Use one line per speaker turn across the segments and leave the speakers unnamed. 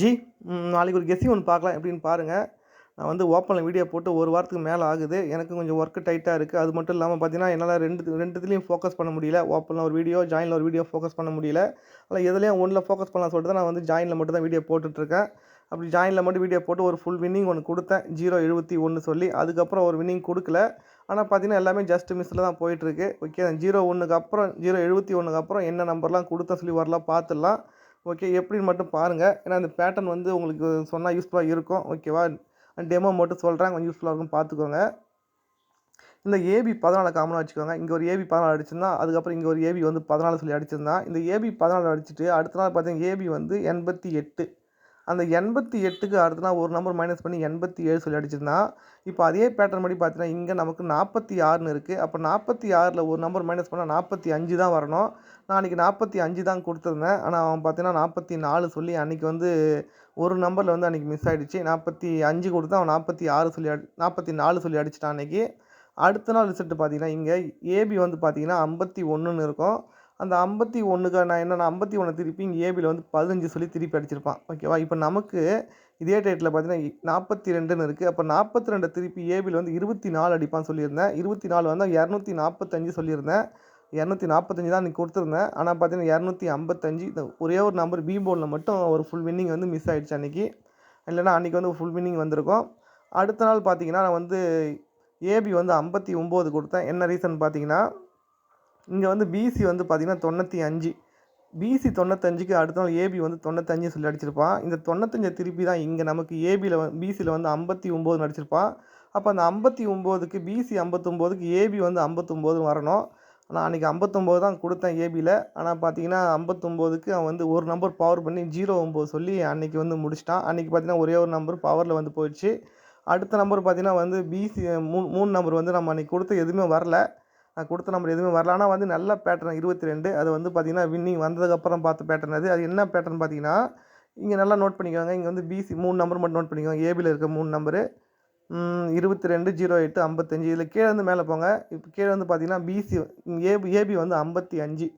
G நாளைக்கு ஒரு guessing ஒன்று பார்க்கலாம் எப்படின்னு பாருங்கள். நான் வந்து ஓப்பனில் வீடியோ போட்டு ஒரு வாரத்துக்கு மேலே ஆகுது. எனக்கு கொஞ்சம் ஒர்க்கு டைட்டாக இருக்குது. அது மட்டும் இல்லாமல் பார்த்தீங்கன்னா, என்னால் ரெண்டுத்துலேயும் ஃபோக்கஸ் பண்ண முடியல. ஓப்பனில் ஒரு வீடியோ, ஜாயினில் ஒரு வீடியோ ஃபோக்கஸ் பண்ண முடியல. அதில் எதுலேயும் ஒன்றில் ஃபோக்கஸ் பண்ணலாம்னு சொல்லிட்டு தான் நான் வந்து ஜாயினில் மட்டும் தான் வீடியோ போட்டுட்ருக்கேன். அப்படி ஜாயினில் மட்டும் வீடியோ போட்டு ஒரு ஃபுல் வின்னிங் ஒன்று கொடுத்தேன். 0.71 சொல்லி. அதுக்கப்புறம் ஒரு வின்னிங் கொடுக்கல. ஆனால் பார்த்தீங்கன்னா, எல்லாமே ஜஸ்ட் மிஸ்ஸில் தான் போயிட்டுருக்கு. ஓகே, 0.1க்கு அப்புறம் 0.71க்கு அப்புறம் என்ன நம்பர்லாம் கொடுத்தேன் சொல்லி வரலாம் பார்த்துடலாம். ஓகே, எப்படின்னு மட்டும் பாருங்கள். ஏன்னா அந்த பேட்டர்ன் வந்து உங்களுக்கு சொன்னால் யூஸ்ஃபுல்லாக இருக்கும். ஓகேவா? டெமோ மட்டும் சொல்கிறேன், கொஞ்சம் யூஸ்ஃபுல்லாக இருக்கும்னு பார்த்துக்கோங்க. இந்த ஏபி 14 காமனாக வச்சுக்கோங்க. இங்கே ஒரு ஏபி 14 அடிச்சிருந்தான். அதுக்கப்புறம் இங்கே ஒரு ஏபி வந்து 14 சொல்லி அடிச்சிருந்தான். இந்த ஏபி 14 அடிச்சுட்டு அடுத்த நாள் பார்த்தீங்கன்னா ஏபி வந்து 88. அந்த 88க்கு அடுத்த நாள் ஒரு நம்பர் மைனஸ் பண்ணி 87 சொல்லி அடிச்சிருந்தான். இப்போ அதே பேட்டர்ன் படி பார்த்தீங்கன்னா, இங்கே நமக்கு 46ன்னு இருக்குது. அப்போ 46ல் ஒரு நம்பர் மைனஸ் பண்ணால் 45 தான் வரணும். நான் அன்றைக்கி 45 தான் கொடுத்துருந்தேன். ஆனால் அவன் பார்த்தீங்கன்னா 44 சொல்லி அன்றைக்கி வந்து ஒரு நம்பரில் வந்து அன்றைக்கி மிஸ் ஆகிடுச்சு. 45 கொடுத்தா அவன் 44 சொல்லி அடிச்சிட்டான் அன்றைக்கி. அடுத்த நாள் ரிசல்ட்டு பார்த்தீங்கன்னா, இங்கே ஏபி வந்து பார்த்தீங்கன்னா 51ன்னு இருக்கும். அந்த 51க்கு நான் என்னன்னா 51 திருப்பி இங்கே ஏபியில் வந்து 15 சொல்லி திருப்பி அடிச்சிருப்பான். ஓகேவா? இப்போ நமக்கு இதே டேட்டில் பார்த்தீங்கன்னா 42ன்னு இருக்குது. அப்போ 42 திருப்பி ஏபியில் வந்து 24 அடிப்பான்னு சொல்லியிருந்தேன். 24 வந்தால் 245 சொல்லியிருந்தேன். 245 தான் அன்றைக்கி கொடுத்துருந்தேன். ஆனால் பார்த்தீங்கன்னா 255 இந்த ஒரே ஒரு நம்பர் பி போர்டில் மட்டும் ஒரு ஃபுல் வின்னிங் வந்து மிஸ் ஆகிடுச்சு அன்றைக்கி. இல்லைனா அன்றைக்கி வந்து ஃபுல் வின்னிங் வந்திருக்கும். அடுத்த நாள் பார்த்தீங்கன்னா நான் வந்து ஏபி வந்து 59 கொடுத்தேன். என்ன ரீசன் பார்த்தீங்கன்னா, இங்கே வந்து பிசி வந்து பார்த்தீங்கன்னா 95. பிசி 95க்கு அடுத்த நாள் ஏபி வந்து 95 சொல்லி அடிச்சிருப்பான். இந்த 95 திருப்பி தான் இங்கே நமக்கு ஏபியில் பிசியில் வந்து 59 அடிச்சிருப்பான். அப்போ அந்த 59க்கு பிசி 59க்கு ஏபி வந்து 59 வரணும். ஆனால் அன்றைக்கி 59 தான் கொடுத்தேன் ஏபியில். ஆனால் பார்த்தீங்கன்னா 59க்கு அவன் வந்து ஒரு நம்பர் பவர் பண்ணி 09 சொல்லி அன்றைக்கி வந்து முடிச்சிட்டான். அன்றைக்கி பார்த்தீங்கன்னா ஒரே ஒரு நம்பர் பவரில் வந்து போயிடுச்சு. அடுத்த நம்பர் பார்த்தீங்கன்னா வந்து பிசி 3 நம்பர் வந்து நம்ம அன்றைக்கி கொடுத்த எதுவுமே வரல. நான் கொடுத்த நம்பர் எதுவுமே வரல. ஆனால் வந்து நல்ல பேட்டர்ன் 22. அது வந்து பார்த்தீங்கன்னா வின்னிங் வந்ததுக்கப்புறம் பார்த்த பேட்டர்ன் அது. அது என்ன பேட்டர்ன் பார்த்தீங்கன்னா, இங்கே நல்லா நோட் பண்ணிக்கோங்க. இங்கே வந்து பிசி 3 நம்பர் மட்டும் நோட் பண்ணிக்கோங்க. ஏபியில் இருக்க 3 நம்பரு 22, 08, 55. இதில் கீழே வந்து மேலே போங்க. இப்போ கீழே வந்து பார்த்தீங்கன்னா பிசி ஏபி வந்து 55.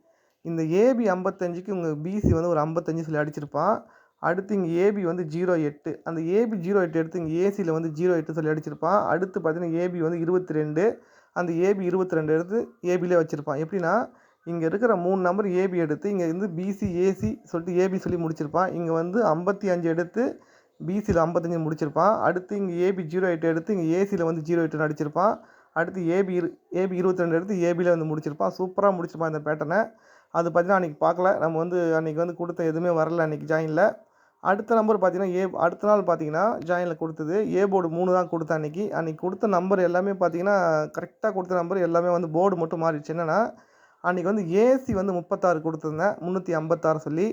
இந்த ஏபி 55க்கு உங்கள் பிசி வந்து ஒரு 55 சொல்லி அடிச்சிருப்பான். அடுத்து இங்கே ஏபி வந்து 08. அந்த ஏபி 08 எடுத்து இங்கே ஏசியில் வந்து 08 சொல்லி அடிச்சிருப்பான். அடுத்து பார்த்தீங்கன்னா ஏபி வந்து 22. அந்த ஏபி 22 எடுத்து ஏபிலே வச்சுருப்பான். எப்படின்னா, இங்கே இருக்கிற 3 நம்பர் ஏபி எடுத்து இங்கே வந்து பிசி, ஏசி சொல்லிட்டு ஏபி சொல்லி முடிச்சிருப்பான். இங்கே வந்து 55 எடுத்து பிசியில் 55 முடிச்சிருப்பான். அடுத்து இங்கே ஏபி 08 எடுத்து இங்கே ஏசியில் வந்து 08ன்னு அடிச்சிருப்பான். அடுத்து ஏபி 22 எடுத்து ஏபியில் வந்து முடிச்சிருப்பான். சூப்பராக முடிச்சிருப்பான் இந்த பேட்டர்னை. அது பார்த்தீங்கன்னா அன்றைக்கி பார்க்கல. நம்ம வந்து அன்றைக்கி வந்து கொடுத்த எதுவுமே வரல அன்றைக்கி ஜாயினில். அடுத்த நம்பர் பார்த்தீங்கன்னா அடுத்த நாள் பார்த்தீங்கன்னா ஜாயினில் கொடுத்தது ஏ போர்டு 3 தான் கொடுத்தேன் அன்றைக்கி. அன்றைக்கி கொடுத்த நம்பர் எல்லாமே பார்த்தீங்கன்னா கரெக்டாக கொடுத்த நம்பர் எல்லாமே வந்து போர்டு மட்டும் மாறிடுச்சு. என்னென்னா, அன்றைக்கி வந்து ஏசி வந்து 36 கொடுத்துருந்தேன் 356 சொல்லி.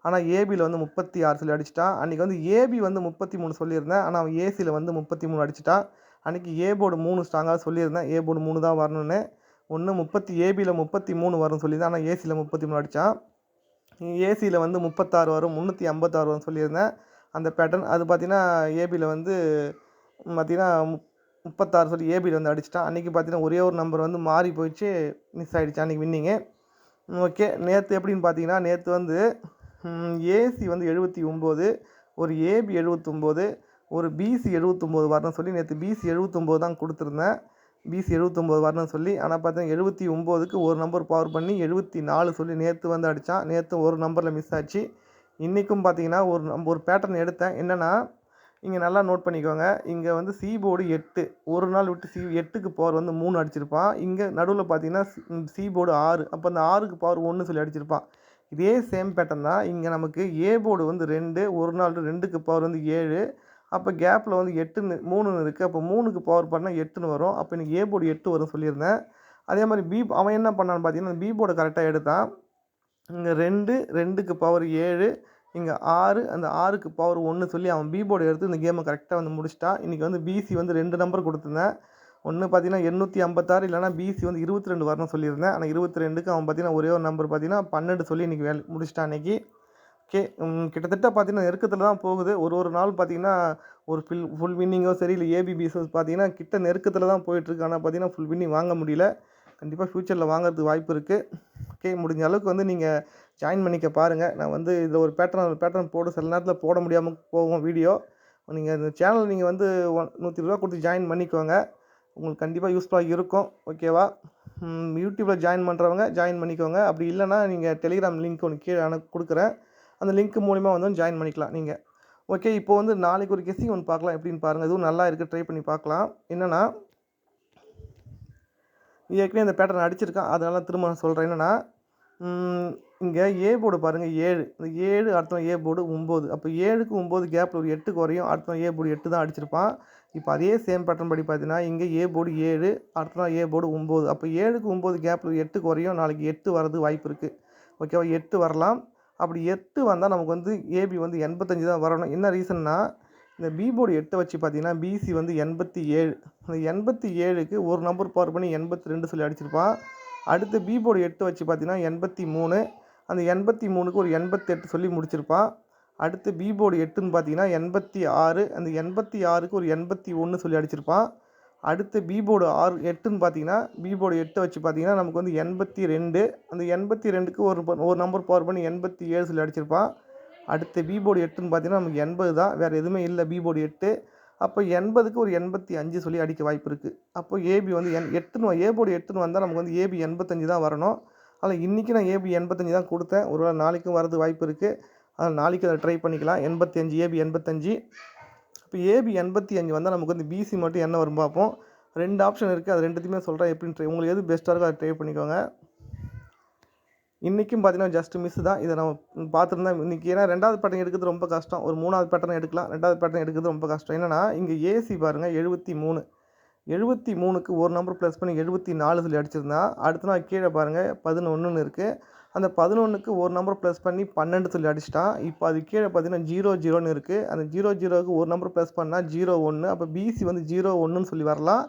ஆனால் ஏபியில் வந்து 36 சொல்லி அடிச்சிட்டான். அன்றைக்கி வந்து ஏபி வந்து 33 சொல்லியிருந்தேன். ஆனால் அவன் ஏசியில் வந்து 33 அடிச்சிட்டான். அன்றைக்கி ஏ போர்டு 3 ஸ்ட்ராங்காக சொல்லியிருந்தேன். ஏ போர்டு 3 தான் வரணும்னு. ஏபியில் 33 வரும்னு சொல்லியிருந்தேன். ஆனால் ஏசியில் 33 அடித்தான். ஏசியில் வந்து 36 வரும் 356 வரும்னு சொல்லியிருந்தேன். அந்த பேட்டர்ன் அது பார்த்தீங்கன்னா ஏபியில் வந்து பார்த்தீங்கன்னா 36 சொல்லி ஏபியில் வந்து அடிச்சிட்டான். அன்றைக்கி பார்த்தீங்கன்னா ஒரே ஒரு நம்பர் வந்து மாறி போயிடுச்சு, மிஸ் ஆகிடுச்சு அன்றைக்கி வின்னிங்கு. ஓகே, நேற்று எப்படின்னு பார்த்தீங்கன்னா, நேற்று வந்து ஏசி வந்து 79, ஒரு ஏபி 79, ஒரு பிசி 79 வரணும்னு சொல்லி நேற்று பிசி 79 தான் கொடுத்துருந்தேன். பிசி 79 வரணும்னு சொல்லி. ஆனால் பார்த்தீங்கன்னா 79க்கு ஒரு நம்பர் பவர் பண்ணி 74 சொல்லி நேற்று வந்து அடித்தான். நேற்று ஒரு நம்பரில் மிஸ் ஆச்சு. இன்றைக்கும் பார்த்தீங்கன்னா ஒரு பேட்டர்ன் எடுத்தேன். என்னென்னா, இங்கே நல்லா நோட் பண்ணிக்கோங்க. இங்கே வந்து சி போர்டு 8. ஒரு நாள் விட்டு 8க்கு பவர் வந்து 3 அடிச்சிருப்பான். இங்கே நடுவில் பார்த்தீங்கன்னா சி போர்டு 6. அப்போ அந்த 6க்கு பவர் 1 சொல்லி அடிச்சிருப்பான். இதே சேம் பேட்டர்ன் தான் இங்கே நமக்கு ஏ போர்டு வந்து 2. ஒரு நாள் 2க்கு பவர் வந்து 7. அப்போ கேப்பில் வந்து 3ன்னு இருக்குது. அப்போ 3க்கு பவர் பண்ணால் 8ன்னு வரும். அப்போ எனக்கு ஏ போர்டு 8 வரும் சொல்லியிருந்தேன். அதே மாதிரி அவன் என்ன பண்ணான்னு பார்த்தீங்கன்னா, பி போர்டை கரெக்டாக எடுத்தான். இங்கே 2க்கு பவர் 7, இங்கே 6, அந்த 6க்கு பவர் 1 சொல்லி அவன் பி போர்டு எடுத்து இந்த கேமை கரெக்டாக வந்து முடிச்சிட்டான். இன்றைக்கி வந்து பிசி வந்து 2 நம்பர் கொடுத்துருந்தேன். ஒன்று பார்த்தீங்கன்னா 856, இல்லைனா பிசி வந்து 22 வரணும்னு சொல்லியிருந்தேன். ஆனால் 22க்கு அவன் பார்த்தீங்கன்னா ஒரே ஒரு நம்பர் பார்த்தீங்கன்னா 12 சொல்லி இன்றைக்கி முடிச்சிட்டான் அன்றைக்கி. ஓகே, கிட்டத்தட்ட பார்த்தீங்கன்னா நெருக்கத்தில் தான் போகுது. ஒரு நாள் பார்த்தீங்கன்னா ஒரு ஃபுல் வின்னிங்கோ சரி, இல்லை ஏபிபிஸோ பார்த்தீங்கன்னா நெருக்கத்தில் தான் போயிட்டுருக்கு. ஆனால் பார்த்தீங்கன்னா ஃபுல் வின்னிங் வாங்க முடியல. கண்டிப்பாக ஃப்யூச்சரில் வாங்குறதுக்கு வாய்ப்பு இருக்குது. ஓகே, முடிஞ்ச அளவுக்கு வந்து நீங்கள் ஜாயின் பண்ணிக்க பாருங்கள். நான் வந்து இதில் ஒரு பேட்டர்ன் போடு சில நேரத்தில் போட முடியாமல் போகும் வீடியோ. நீங்கள் இந்த சேனல் நீங்கள் வந்து ₹120 கொடுத்து ஜாயின் பண்ணிக்கோங்க. உங்களுக்கு கண்டிப்பாக யூஸ்ஃபுல்லாக இருக்கும். ஓகேவா? யூடியூப்பில் ஜாயின் பண்ணுறவங்க ஜாயின் பண்ணிக்கோங்க. அப்படி இல்லைன்னா நீங்கள் டெலிகிராம் லிங்க் ஒன்று கீழே கொடுக்குறேன். அந்த லிங்க் மூலிமா வந்து ஜாயின் பண்ணிக்கலாம் நீங்கள். ஓகே, இப்போ வந்து நாளைக்கு ஒரு கெஸ்ஸிங் ஒன்று பார்க்கலாம். எப்படின்னு பாருங்கள். இதுவும் நல்லா இருக்குது, ட்ரை பண்ணி பார்க்கலாம். என்னென்னா, ஏற்கனவே இந்த பேட்டர்ன் அடிச்சிருக்கேன். அதனால திரும்ப நான் சொல்கிறேன். என்னென்னா, இங்கே ஏ போர்டு பாருங்கள் 7. இந்த 7 அடுத்த ஏ போர்டு 9. அப்போ 7க்கு 9 கேப்பில் ஒரு 8 குறையும். அடுத்த ஏ போர்டு 8 தான் அடிச்சிருப்பான். இப்போ அதே சேம் பேட்டர்ன் படி பார்த்தீங்கன்னா, இங்கே ஏ போர்டு 7, அடுத்த ஏ போர்டு 9. அப்போ 7க்கு 9 கேப்பில் 8 குறையும். நாளைக்கு 8 வரது வாய்ப்பு இருக்குது. ஓகேவா? 8 வரலாம். அப்படி 8 வந்தால் நமக்கு வந்து ஏபி வந்து 85 தான் வரணும். என்ன ரீசன்னா, இந்த பி போர்டு 8 வச்சு பார்த்தீங்கன்னா, பிசி வந்து 87. அந்த 87க்கு ஒரு நம்பர் பவர் பண்ணி 82 சொல்லி அடிச்சிருப்பான். அடுத்து பி போர்டு 8 வச்சு பார்த்தீங்கன்னா 83. அந்த 83க்கு ஒரு 88 சொல்லி முடிச்சிருப்பான். அடுத்து பி போர்டு 8ன்னு பார்த்தீங்கன்னா 86. அந்த 86க்கு ஒரு 81 சொல்லி அடிச்சிருப்பான். அடுத்து பி போர்டு 8ன்னு பார்த்தீங்கன்னா, பி போர்டு 8 வச்சு பார்த்தீங்கன்னா நமக்கு வந்து 82. அந்த 82க்கு ஒரு நம்பர் பவர் பண்ணி 87 சொல்லி அடிச்சிருப்பான். அடுத்து பி போர்டு 8ன்னு பார்த்தீங்கன்னா நமக்கு 80 தான், வேறு எதுவுமே இல்லை பி போர்டு 8. அப்போ 80க்கு ஒரு 85 சொல்லி அடிக்க வாய்ப்பு இருக்குது. அப்போ ஏபி வந்து ஏ போர்டு 8ன்னு வந்தால் நமக்கு வந்து ஏபி 85 தான் வரணும். அதில் இன்றைக்கி நான் ஏபி 85 தான் கொடுத்தேன். ஒருவேளை நாளைக்கும் வரது வாய்ப்பு இருக்குது. அதனால் நாளைக்கு அதை ட்ரை பண்ணிக்கலாம். 85 ஏபி 85. இப்போ ஏபி 85 வந்தால் நமக்கு வந்து பிசி மட்டும் என்ன வரும் பார்ப்போம். 2 ஆப்ஷன் இருக்குது. அது ரெண்டுத்தையுமே சொல்கிறேன் எப்படின்னு உங்களுக்கு எது பெஸ்ட்டாக இருக்கோ அதை ட்ரை பண்ணிக்கோங்க. இன்றைக்கும் பார்த்தீங்கன்னா ஜஸ்ட் மிஸ் தான். இதை நம்ம பார்த்துருந்தா இன்றைக்கி, ஏன்னா 2வது பேட்டர்ன் எடுக்கிறது ரொம்ப கஷ்டம். ஒரு 3வது பேட்டர்ன் எடுக்கலாம். 2வது பேட்டர்ன் எடுக்கிறது ரொம்ப கஷ்டம். என்னென்னா, இங்கே ஏசி பாருங்கள் 73. 73க்கு ஒரு நம்பர் ப்ளஸ் பண்ணி 74 சொல்லி அடிச்சிருந்தா, அடுத்த நாள் கீழே பாருங்கள் 11ன்னு இருக்குது. அந்த 11க்கு ஒரு நம்பர் ப்ளஸ் பண்ணி 12 சொல்லி அடிச்சிட்டான். இப்போ அது கீழே பார்த்தீங்கன்னா 00ன்னு இருக்குது. அந்த 00க்கு ஒரு நம்பர் ப்ளஸ் பண்ணால் 01. அப்போ பிசி வந்து 01ன்னு சொல்லி வரலாம்.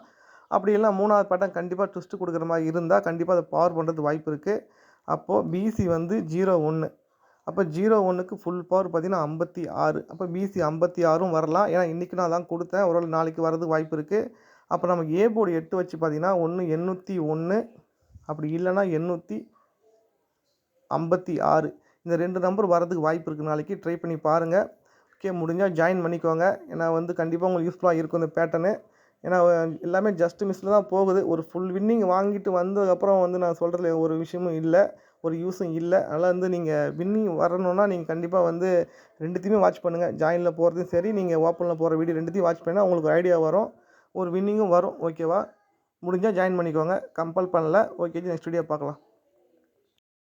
அப்படி இல்லை 3வது பேட்டர்ன் கண்டிப்பாக ட்விஸ்ட்டு கொடுக்குற மாதிரி இருந்தால் கண்டிப்பாக அதை பவர் பண்ணுறது வாய்ப்பு இருக்குது. அப்போது பிசி வந்து 01. அப்போ 01க்கு ஃபுல் பவர் பார்த்தீங்கன்னா 56. அப்போ பிசி 56ம் வரலாம். ஏன்னா இன்றைக்கி நான் தான் கொடுத்தேன். ஒருவேளை நாளைக்கு வரது வாய்ப்பு இருக்குது. அப்போ நமக்கு ஏ போர்டு 8 வச்சு பார்த்தீங்கன்னா 801, அப்படி இல்லைன்னா 856. இந்த 2 நம்பர் வரதுக்கு வாய்ப்பு இருக்குது. நாளைக்கு ட்ரை பண்ணி பாருங்கள். ஓகே, முடிஞ்சால் ஜாயின் பண்ணிக்கோங்க. ஏன்னா வந்து கண்டிப்பாக உங்களுக்கு யூஸ்ஃபுல்லாக இருக்கும் இந்த பேட்டர்னு. ஏன்னா எல்லாமே ஜஸ்ட் மிஸ்ஸில் தான் போகுது. ஒரு ஃபுல் வின்னிங் வாங்கிட்டு வந்ததுக்கப்புறம் வந்து நான் சொல்கிறதுல ஒரு விஷயமும் இல்லை, ஒரு யூஸும் இல்லை. அதனால் வந்து நீங்கள் வின்னிங் வரணுன்னா நீங்கள் கண்டிப்பாக வந்து 2த்தையுமே வாட்ச் பண்ணுங்கள். ஜாயினில் போகிறதையும் சரி, நீங்கள் ஓப்பனில் போகிற வீடியோ 2த்தையும் வாட்ச் பண்ணால் உங்களுக்கு ஒரு ஐடியா வரும், ஒரு வின்னிங்கும் வரும். ஓகேவா? முடிஞ்சால் ஜாயின் பண்ணிக்கோங்க. கம்பல் பண்ணல. ஓகே, நெக்ஸ்ட் வீடியோ பார்க்கலாம்.